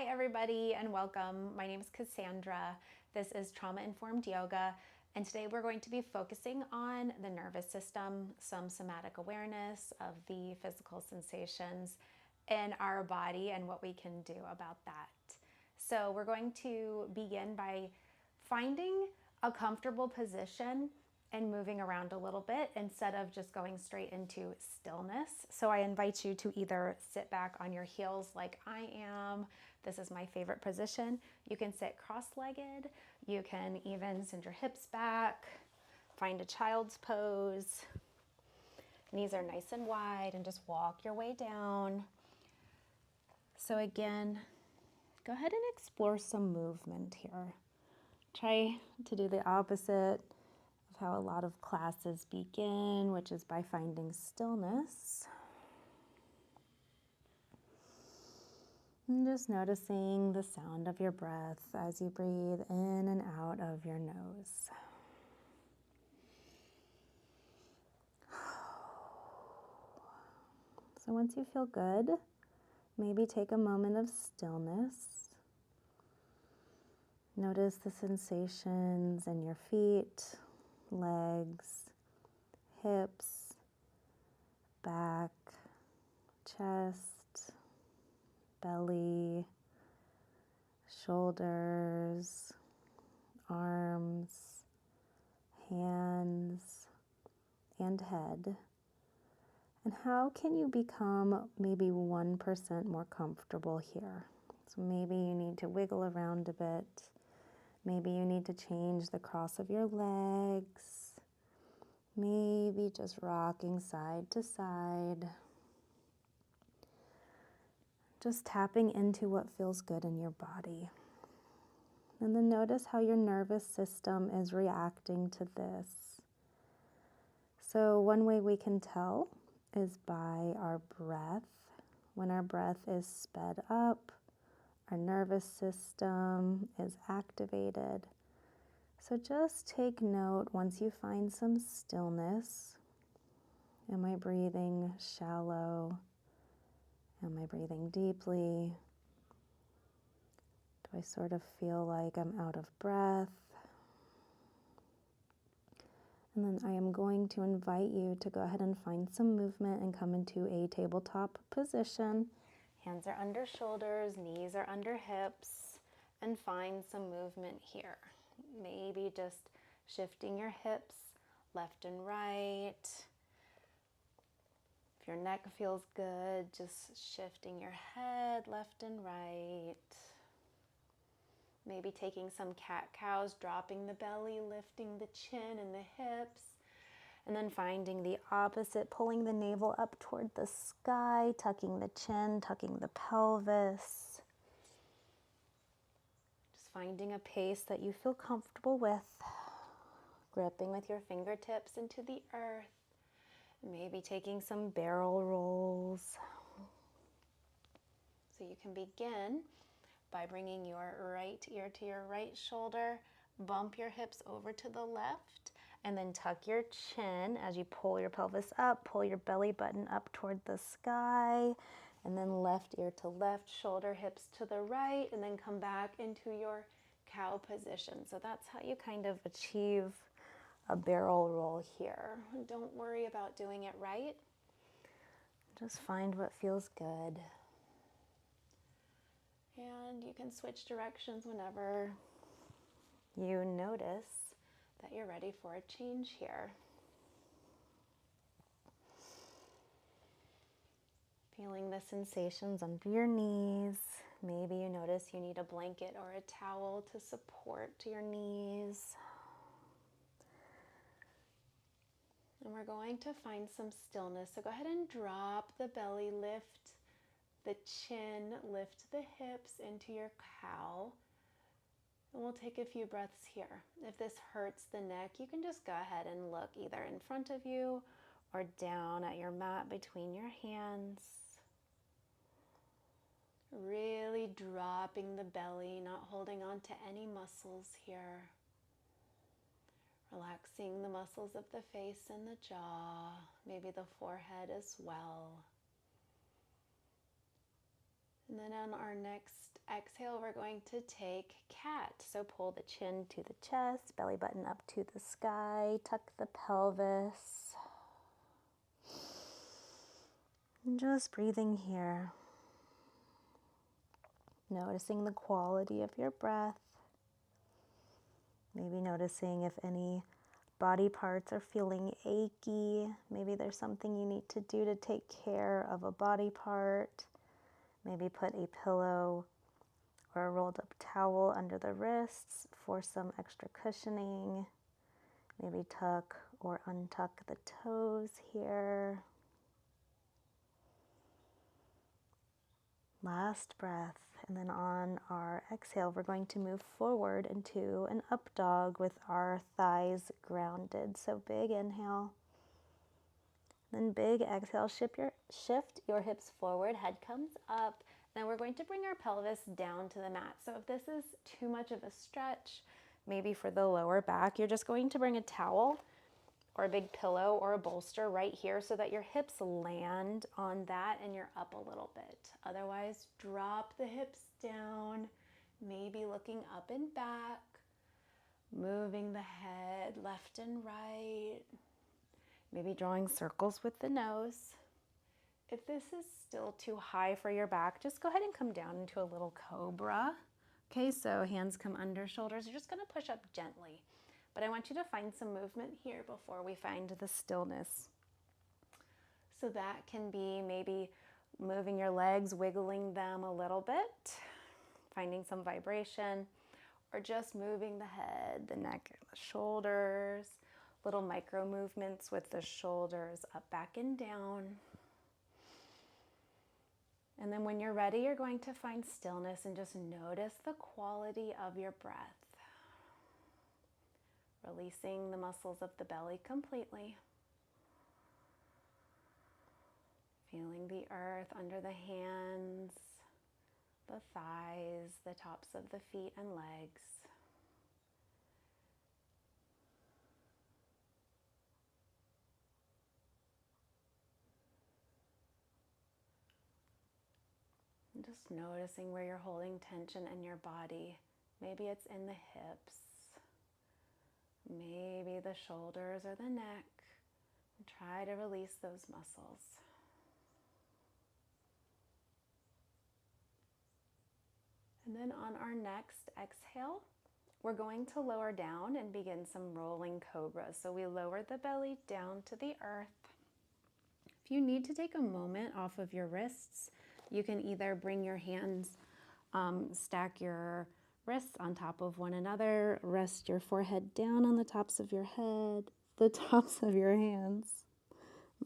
Hi everybody and welcome. My name is Cassandra. This is Trauma Informed Yoga, and today we're going to be focusing on the nervous system, some somatic awareness of the physical sensations in our body and what we can do about that. So we're going to begin by finding a comfortable position and moving around a little bit instead of just going straight into stillness. So I invite you to either sit back on your heels like I am. This is my favorite position. You can sit cross-legged. You can even send your hips back, find a child's pose. Knees are nice and wide, and just walk your way down. So again, go ahead and explore some movement here. Try to do the opposite of how a lot of classes begin, which is by finding stillness. And just noticing the sound of your breath as you breathe in and out of your nose. So once you feel good, maybe take a moment of stillness. Notice the sensations in your feet, legs, hips, back, chest, belly, shoulders, arms, hands, and head. And how can you become maybe 1% more comfortable here? So maybe you need to wiggle around a bit. Maybe you need to change the cross of your legs. Maybe just rocking side to side. Just tapping into what feels good in your body. And then notice how your nervous system is reacting to this. So one way we can tell is by our breath. When our breath is sped up, our nervous system is activated. So just take note once you find some stillness. Am I breathing shallow? Am I breathing deeply? Do I sort of feel like I'm out of breath? And then I am going to invite you to go ahead and find some movement and come into a tabletop position. Hands are under shoulders, knees are under hips, and find some movement here. Maybe just shifting your hips left and right. If your neck feels good, just shifting your head left and right. Maybe taking some cat-cows, dropping the belly, lifting the chin and the hips. And then finding the opposite, pulling the navel up toward the sky, tucking the chin, tucking the pelvis. Just finding a pace that you feel comfortable with. Gripping with your fingertips into the earth. Maybe taking some barrel rolls. So you can begin by bringing your right ear to your right shoulder, bump your hips over to the left, and then tuck your chin as you pull your pelvis up, pull your belly button up toward the sky, and then left ear to left, shoulder, hips to the right, and then come back into your cow position. So that's how you kind of achieve a barrel roll here. Don't worry about doing it right. Just find what feels good. And you can switch directions whenever you notice that you're ready for a change here. Feeling the sensations under your knees. Maybe you notice you need a blanket or a towel to support your knees. And we're going to find some stillness. So go ahead and drop the belly, lift the chin, lift the hips into your cow. And we'll take a few breaths here. If this hurts the neck, you can just go ahead and look either in front of you or down at your mat between your hands. Really dropping the belly, not holding on to any muscles here. Relaxing the muscles of the face and the jaw, maybe the forehead as well. And then on our next exhale, we're going to take cat. So pull the chin to the chest, belly button up to the sky, tuck the pelvis. And just breathing here. Noticing the quality of your breath. Maybe noticing if any body parts are feeling achy. Maybe there's something you need to do to take care of a body part. Maybe put a pillow or a rolled up towel under the wrists for some extra cushioning. Maybe tuck or untuck the toes here. Last breath. And then on our exhale, we're going to move forward into an up dog with our thighs grounded. So big inhale. Then big exhale, shift your hips forward, head comes up. Then we're going to bring our pelvis down to the mat. So if this is too much of a stretch, maybe for the lower back, you're just going to bring a towel or a big pillow or a bolster right here so that your hips land on that and you're up a little bit. Otherwise, drop the hips down, maybe looking up and back, moving the head left and right, maybe drawing circles with the nose. If this is still too high for your back, just go ahead and come down into a little cobra. Okay, so hands come under shoulders. You're just going to push up gently. But I want you to find some movement here before we find the stillness. So that can be maybe moving your legs, wiggling them a little bit, finding some vibration, or just moving the head, the neck, the shoulders, little micro movements with the shoulders up, back, and down. And then when you're ready, you're going to find stillness and just notice the quality of your breath. Releasing the muscles of the belly completely. Feeling the earth under the hands, the thighs, the tops of the feet and legs. And just noticing where you're holding tension in your body. Maybe it's in the hips. Maybe the shoulders or the neck. And try to release those muscles. And then on our next exhale, we're going to lower down and begin some rolling cobras. So we lower the belly down to the earth. If you need to take a moment off of your wrists, you can either bring your hands, stack your wrists on top of one another, rest your forehead down on the tops of your head, the tops of your hands.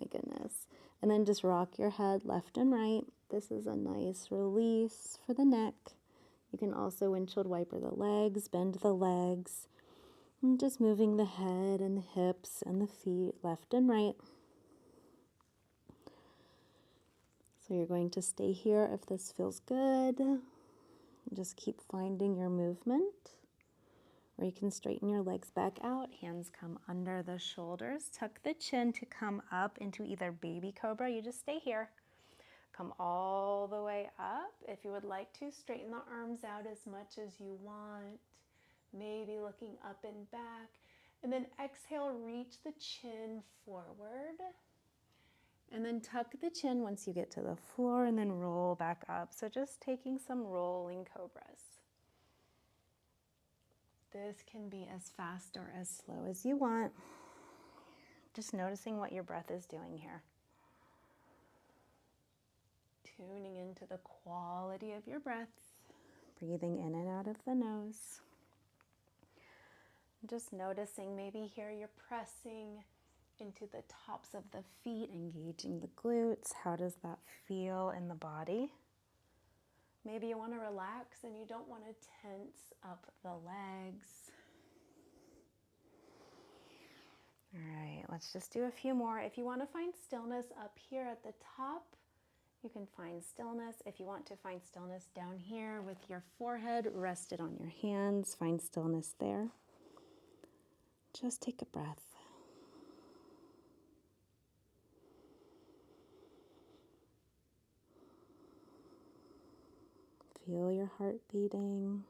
My goodness. And then just rock your head left and right. This is a nice release for the neck. You can also windshield wiper the legs, bend the legs, and just moving the head and the hips and the feet left and right. So you're going to stay here if this feels good. Just keep finding your movement. Or you can straighten your legs back out, hands come under the shoulders, tuck the chin to come up into either baby cobra. You just stay here. Come all the way up. If you would like to, straighten the arms out as much as you want. Maybe looking up and back. And then exhale, reach the chin forward. And then tuck the chin once you get to the floor and then roll back up. So just taking some rolling cobras. This can be as fast or as slow as you want. Just noticing what your breath is doing here. Tuning into the quality of your breath. Breathing in and out of the nose. Just noticing maybe here you're pressing into the tops of the feet, engaging the glutes. How does that feel in the body? Maybe you want to relax and you don't want to tense up the legs. All right, let's just do a few more. If you want to find stillness up here at the top, you can find stillness. If you want to find stillness down here with your forehead rested on your hands, find stillness there. Just take a breath. Feel your heart beating.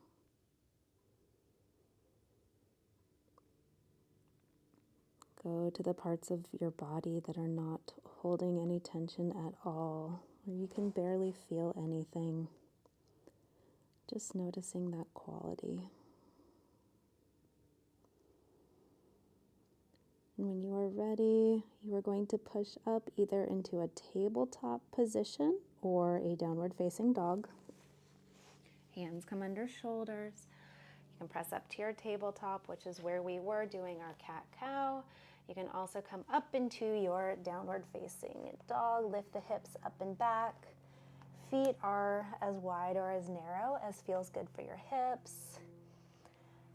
Go to the parts of your body that are not holding any tension at all, or you can barely feel anything. Just noticing that quality. And when you are ready, you are going to push up either into a tabletop position or a downward facing dog. Hands come under shoulders. You can press up to your tabletop, which is where we were doing our cat-cow. You can also come up into your downward facing dog. Lift the hips up and back. Feet are as wide or as narrow as feels good for your hips.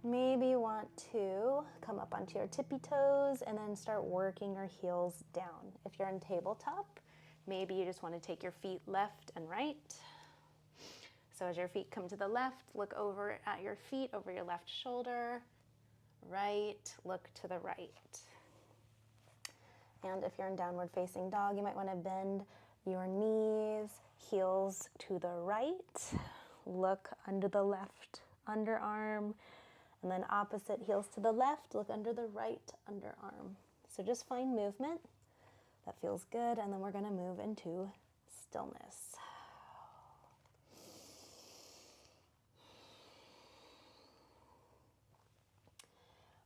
Maybe you want to come up onto your tippy toes and then start working your heels down. If you're in tabletop, maybe you just want to take your feet left and right. So as your feet come to the left, look over at your feet, over your left shoulder. Right, look to the right. And if you're in downward facing dog, you might want to bend your knees, heels to the right. Look under the left underarm. And then opposite, heels to the left, look under the right underarm. So just find movement that feels good, and then we're going to move into stillness.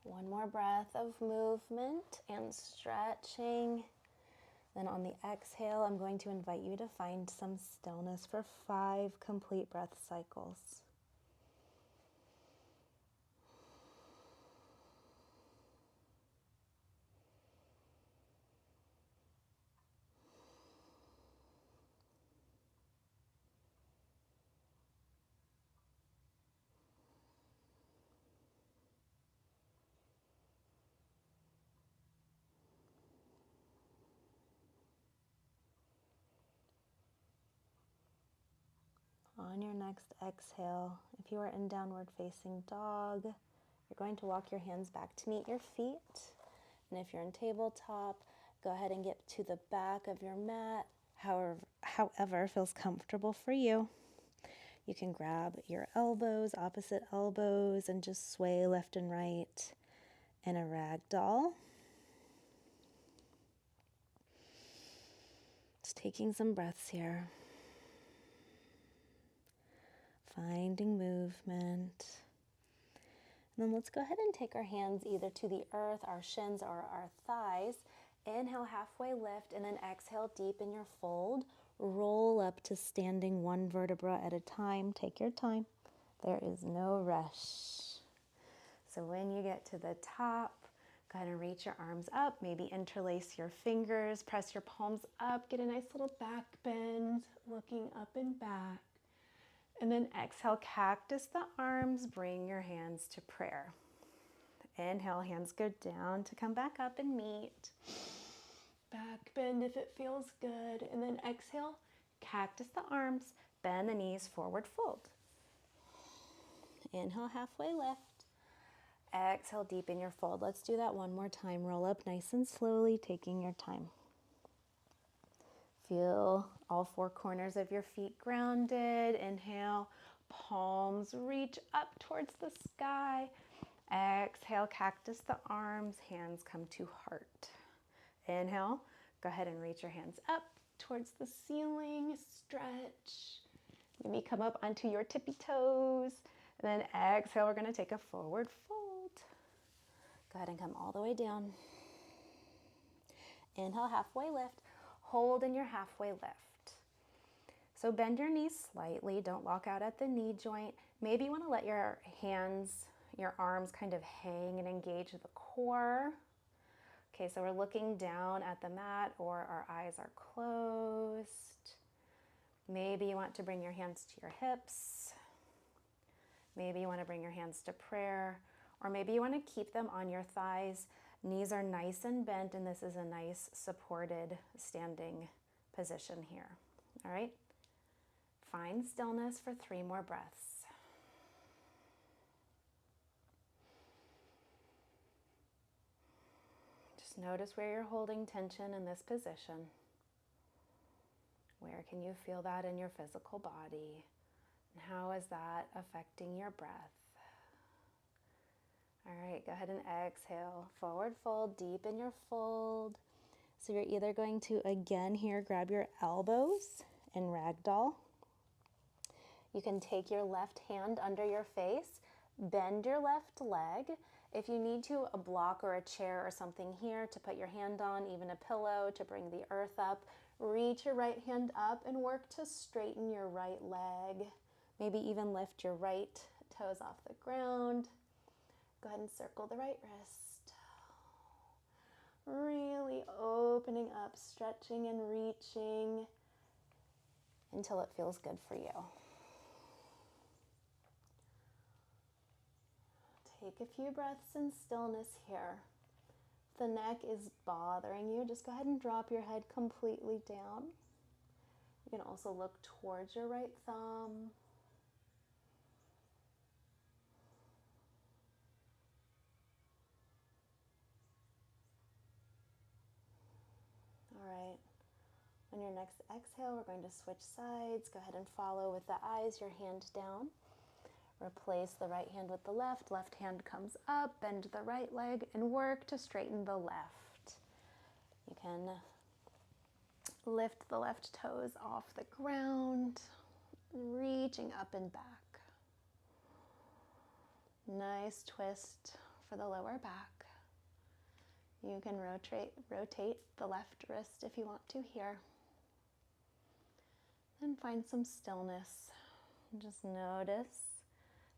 One more breath of movement and stretching. Then on the exhale, I'm going to invite you to find some stillness for 5 complete breath cycles. On your next exhale, if you are in downward facing dog, you're going to walk your hands back to meet your feet. And if you're in tabletop, go ahead and get to the back of your mat, however feels comfortable for you. You can grab your elbows, opposite elbows, and just sway left and right in a rag doll. Just taking some breaths here. Finding movement. And then let's go ahead and take our hands either to the earth, our shins, or our thighs. Inhale, halfway lift, and then exhale, deepen your fold. Roll up to standing one vertebra at a time. Take your time. There is no rush. So when you get to the top, go ahead and reach your arms up. Maybe interlace your fingers. Press your palms up. Get a nice little back bend, looking up and back. And then exhale, cactus the arms, bring your hands to prayer. Inhale, hands go down to come back up and meet. Back bend if it feels good. And then exhale, cactus the arms, bend the knees, forward fold. Inhale, halfway lift. Exhale, deepen your fold. Let's do that one more time. Roll up nice and slowly, taking your time. Feel all 4 corners of your feet grounded. Inhale, palms reach up towards the sky. Exhale, cactus the arms, hands come to heart. Inhale, go ahead and reach your hands up towards the ceiling, stretch. Maybe come up onto your tippy toes. And then exhale, we're going to take a forward fold. Go ahead and come all the way down. Inhale, halfway lift. Hold in your halfway lift. So bend your knees slightly. Don't lock out at the knee joint. Maybe you want to let your hands, your arms kind of hang and engage the core. Okay, so we're looking down at the mat or our eyes are closed. Maybe you want to bring your hands to your hips. Maybe you want to bring your hands to prayer. Or maybe you want to keep them on your thighs. Knees are nice and bent, and this is a nice supported standing position here. All right? Find stillness for 3 more breaths. Just notice where you're holding tension in this position. Where can you feel that in your physical body? And how is that affecting your breath? All right, go ahead and exhale. Forward fold, deep in your fold. So you're either going to, again here, grab your elbows and ragdoll. You can take your left hand under your face, bend your left leg. If you need to, a block or a chair or something here to put your hand on, even a pillow to bring the earth up. Reach your right hand up and work to straighten your right leg. Maybe even lift your right toes off the ground. Go ahead and circle the right wrist. Really opening up, stretching and reaching until it feels good for you. Take a few breaths in stillness here. If the neck is bothering you, just go ahead and drop your head completely down. You can also look towards your right thumb. All right. On your next exhale, we're going to switch sides. Go ahead and follow with the eyes, your hand down. Replace the right hand with the left. Left hand comes up, bend the right leg, and work to straighten the left. You can lift the left toes off the ground, reaching up and back. Nice twist for the lower back. You can rotate the left wrist if you want to here. And find some stillness. Just notice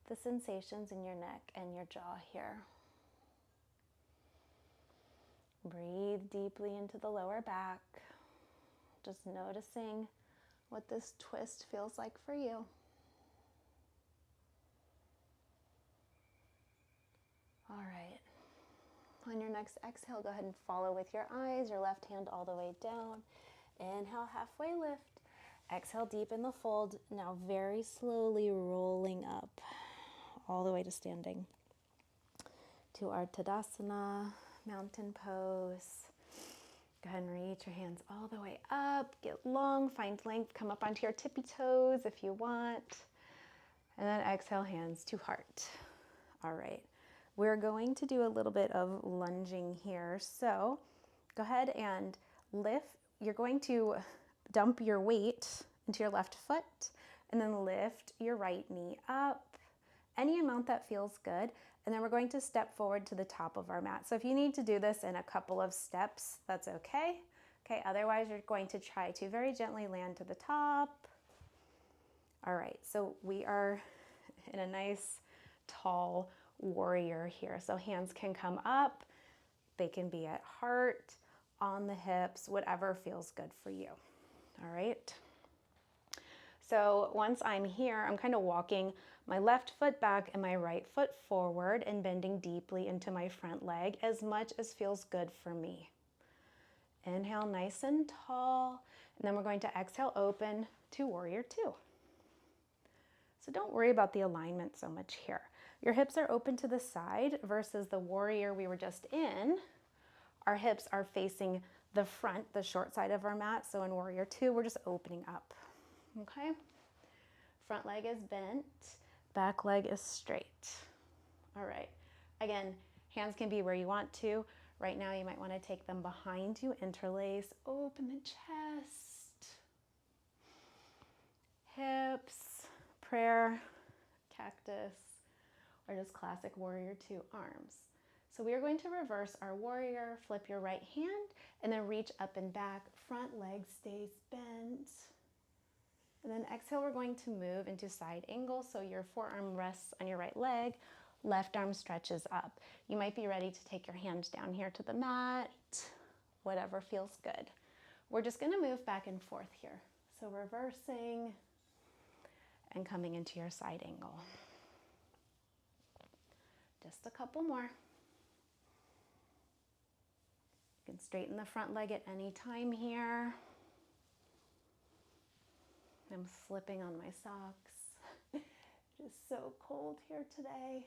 the sensations in your neck and your jaw here. Breathe deeply into the lower back. Just noticing what this twist feels like for you. All right. On your next exhale, go ahead and follow with your eyes, your left hand all the way down. Inhale, halfway lift. Exhale, deep in the fold. Now very slowly rolling up all the way to standing. To our Tadasana, mountain pose. Go ahead and reach your hands all the way up. Get long, find length. Come up onto your tippy toes if you want. And then exhale, hands to heart. All right. We're going to do a little bit of lunging here. So go ahead and lift. You're going to dump your weight into your left foot and then lift your right knee up. Any amount that feels good. And then we're going to step forward to the top of our mat. So if you need to do this in a couple of steps, that's okay. Okay, otherwise you're going to try to very gently land to the top. All right, so we are in a nice tall warrior here. So hands can come up, they can be at heart, on the hips, whatever feels good for you. All right. So once I'm here, I'm kind of walking my left foot back and my right foot forward and bending deeply into my front leg as much as feels good for me. Inhale nice and tall, and then we're going to exhale open to warrior two. So don't worry about the alignment so much here. Your hips are open to the side versus the warrior we were just in. Our hips are facing the front, the short side of our mat. So in warrior two, we're just opening up. Okay? Front leg is bent, back leg is straight. All right. Again, hands can be where you want to. Right now, you might want to take them behind you, interlace, open the chest, hips, prayer, cactus, or just classic warrior two arms. So we are going to reverse our warrior, flip your right hand, and then reach up and back. Front leg stays bent. And then exhale, we're going to move into side angle. So your forearm rests on your right leg, left arm stretches up. You might be ready to take your hand down here to the mat, whatever feels good. We're just gonna move back and forth here. So reversing and coming into your side angle. Just a couple more. You can straighten the front leg at any time here. I'm slipping on my socks. It is so cold here today.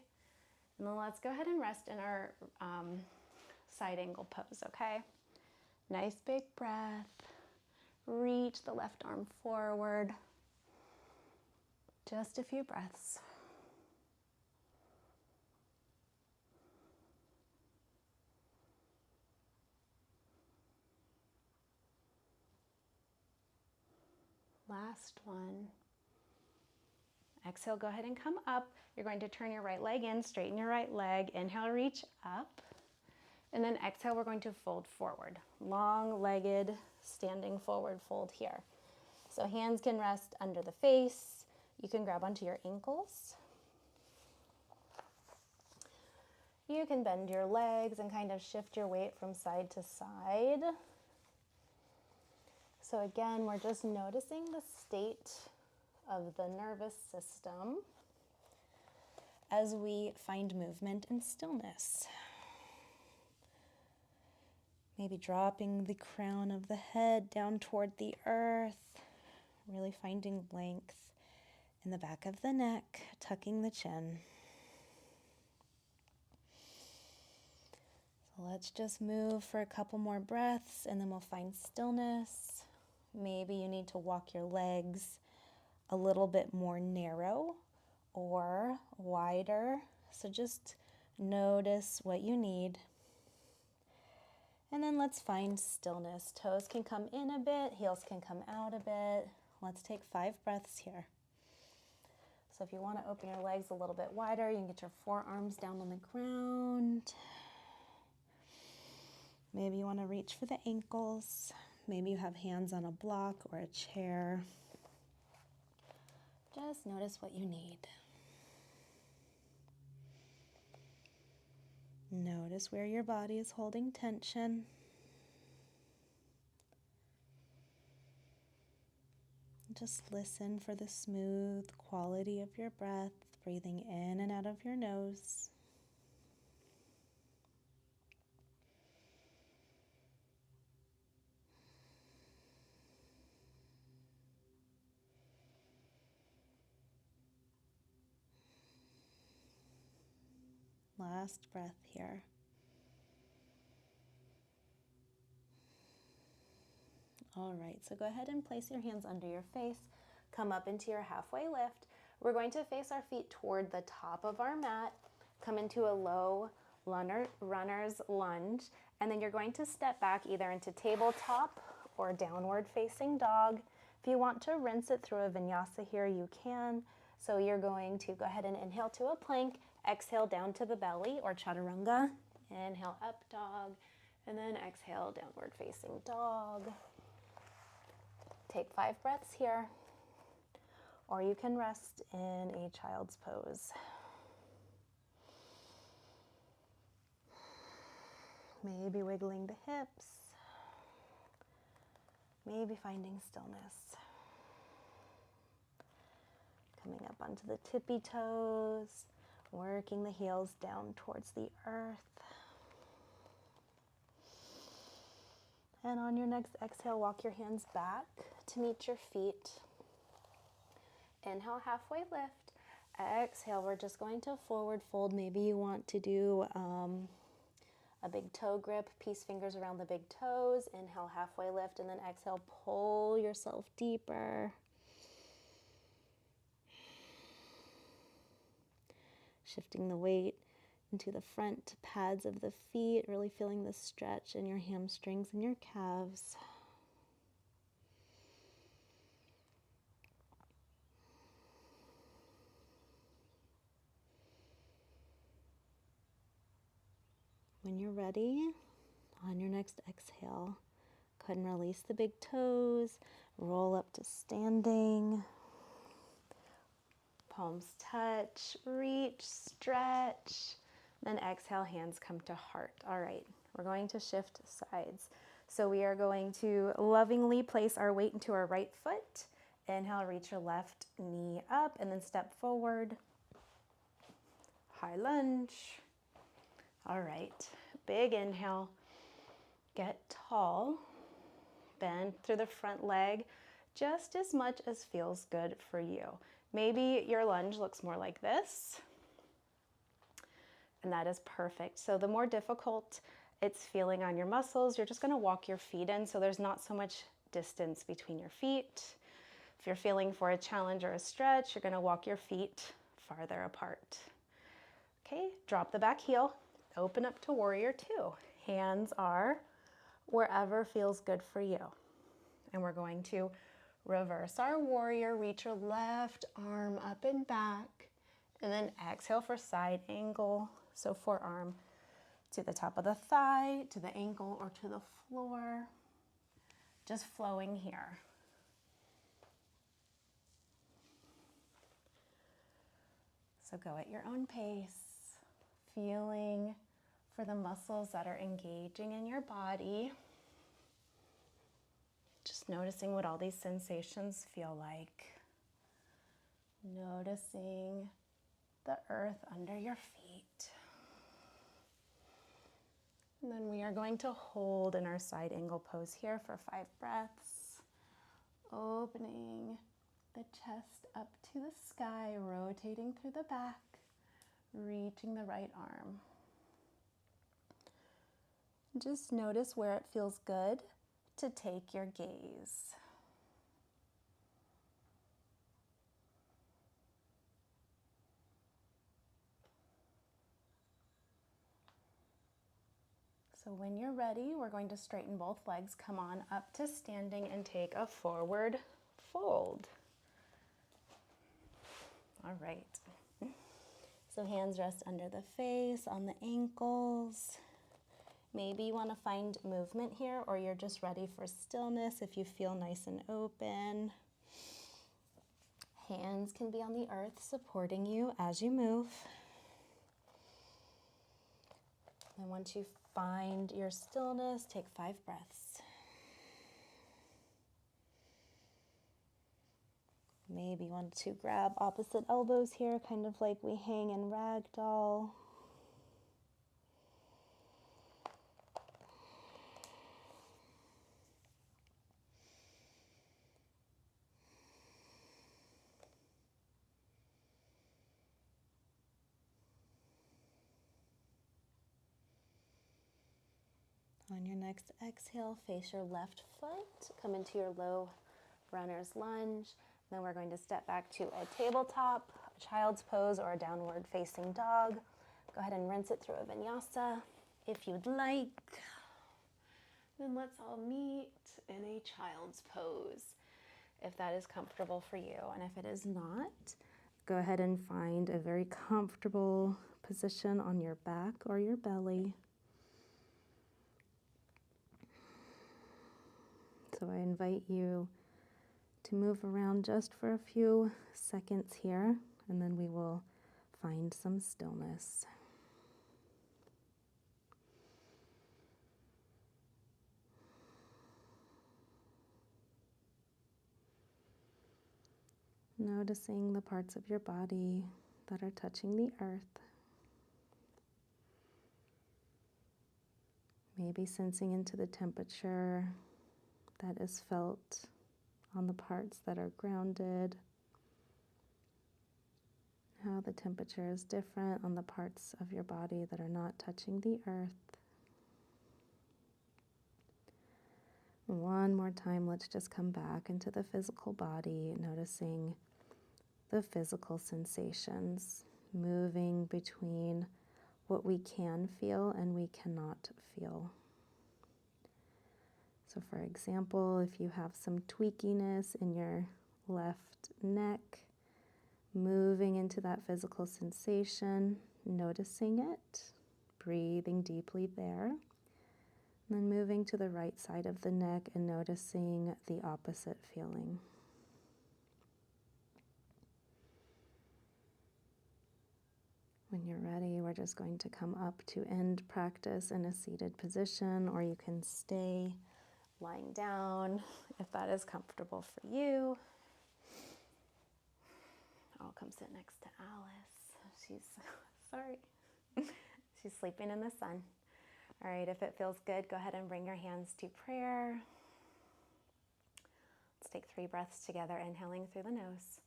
And then let's go ahead and rest in our side angle pose, okay? Nice big breath. Reach the left arm forward. Just a few breaths. Last one. Exhale, go ahead and come up. You're going to turn your right leg in, straighten your right leg. Inhale, reach up. And then exhale, we're going to fold forward. Long-legged, standing forward fold here. So hands can rest under the face. You can grab onto your ankles. You can bend your legs and kind of shift your weight from side to side. So again, we're just noticing the state of the nervous system as we find movement and stillness. Maybe dropping the crown of the head down toward the earth, really finding length in the back of the neck, tucking the chin. So let's just move for a couple more breaths and then we'll find stillness. Maybe you need to walk your legs a little bit more narrow or wider. So just notice what you need. And then let's find stillness. Toes can come in a bit, heels can come out a bit. Let's take 5 breaths here. So if you want to open your legs a little bit wider, you can get your forearms down on the ground. Maybe you want to reach for the ankles. Maybe you have hands on a block or a chair. Just notice what you need. Notice where your body is holding tension. Just listen for the smooth quality of your breath, breathing in and out of your nose. Last breath here. All right, so go ahead and place your hands under your face. Come up into your halfway lift. We're going to face our feet toward the top of our mat. Come into a low runner's lunge, and then you're going to step back either into tabletop or downward facing dog. If you want to rinse it through a vinyasa here, you can. So you're going to go ahead and inhale to a plank, exhale down to the belly or chaturanga. Inhale up dog, and then exhale downward facing dog. Take 5 breaths here, or you can rest in a child's pose. Maybe wiggling the hips, maybe finding stillness. Coming up onto the tippy toes, working the heels down towards the earth. And on your next exhale, walk your hands back to meet your feet. Inhale, halfway lift. Exhale, we're just going to forward fold. Maybe you want to do a big toe grip, peace fingers around the big toes. Inhale, halfway lift, and then exhale, pull yourself deeper. Shifting the weight into the front pads of the feet, really feeling the stretch in your hamstrings and your calves. When you're ready, on your next exhale, go ahead and release the big toes, roll up to standing. Palms touch, reach, stretch. Then exhale, hands come to heart. All right, we're going to shift sides. So we are going to lovingly place our weight into our right foot. Inhale, reach your left knee up and then step forward. High lunge. All right, big inhale. Get tall. Bend through the front leg just as much as feels good for you. Maybe your lunge looks more like this. And that is perfect. So the more difficult it's feeling on your muscles, you're just going to walk your feet in so there's not so much distance between your feet. If you're feeling for a challenge or a stretch, you're going to walk your feet farther apart. Okay, drop the back heel, open up to warrior two. Hands are wherever feels good for you. And we're going to reverse our warrior, reach your left arm up and back, and then exhale for side angle. So forearm to the top of the thigh, to the ankle, or to the floor. Just flowing here. So go at your own pace, feeling for the muscles that are engaging in your body. Just noticing what all these sensations feel like. Noticing the earth under your feet. And then we are going to hold in our side angle pose here for 5 breaths. Opening the chest up to the sky, rotating through the back, reaching the right arm. Just notice where it feels good to take your gaze. So when you're ready, we're going to straighten both legs, come on up to standing and take a forward fold. All right. So hands rest under the face, on the ankles. Maybe you want to find movement here, or you're just ready for stillness if you feel nice and open. Hands can be on the earth supporting you as you move. And once you find your stillness, take 5 breaths. Maybe you want to grab opposite elbows here, kind of like we hang in ragdoll. On your next exhale, face your left foot, come into your low runner's lunge. Then we're going to step back to a tabletop, a child's pose, or a downward facing dog. Go ahead and rinse it through a vinyasa if you'd like. Then let's all meet in a child's pose, if that is comfortable for you. And if it is not, go ahead and find a very comfortable position on your back or your belly. So I invite you to move around just for a few seconds here, and then we will find some stillness. Noticing the parts of your body that are touching the earth. Maybe sensing into the temperature that is felt on the parts that are grounded. How the temperature is different on the parts of your body that are not touching the earth. One more time, let's just come back into the physical body, noticing the physical sensations, moving between what we can feel and we cannot feel. So for example, if you have some tweakiness in your left neck, moving into that physical sensation, noticing it, breathing deeply there, and then moving to the right side of the neck and noticing the opposite feeling. When you're ready, we're just going to come up to end practice in a seated position, or you can stay lying down if that is comfortable for you. I'll come sit next to Alice. She's sleeping in the sun. All right, if it feels good, go ahead and bring your hands to prayer. Let's take 3 breaths together, inhaling through the nose.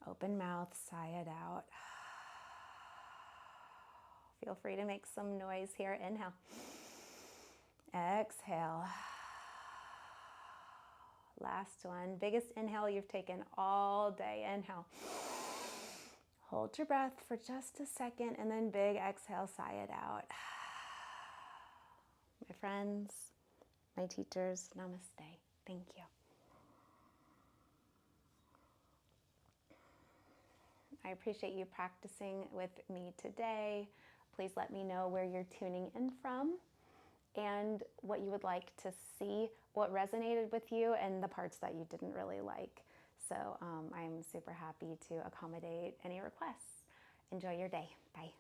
Open mouth, sigh it out. Feel free to make some noise here. Inhale. Exhale. Last one. Biggest inhale you've taken all day. Inhale. Hold your breath for just a second, and then big exhale, sigh it out. My friends, my teachers, namaste. Thank you. I appreciate you practicing with me today. Please let me know where you're tuning in from and what you would like to see, what resonated with you, and the parts that you didn't really like. So I'm super happy to accommodate any requests. Enjoy your day. Bye.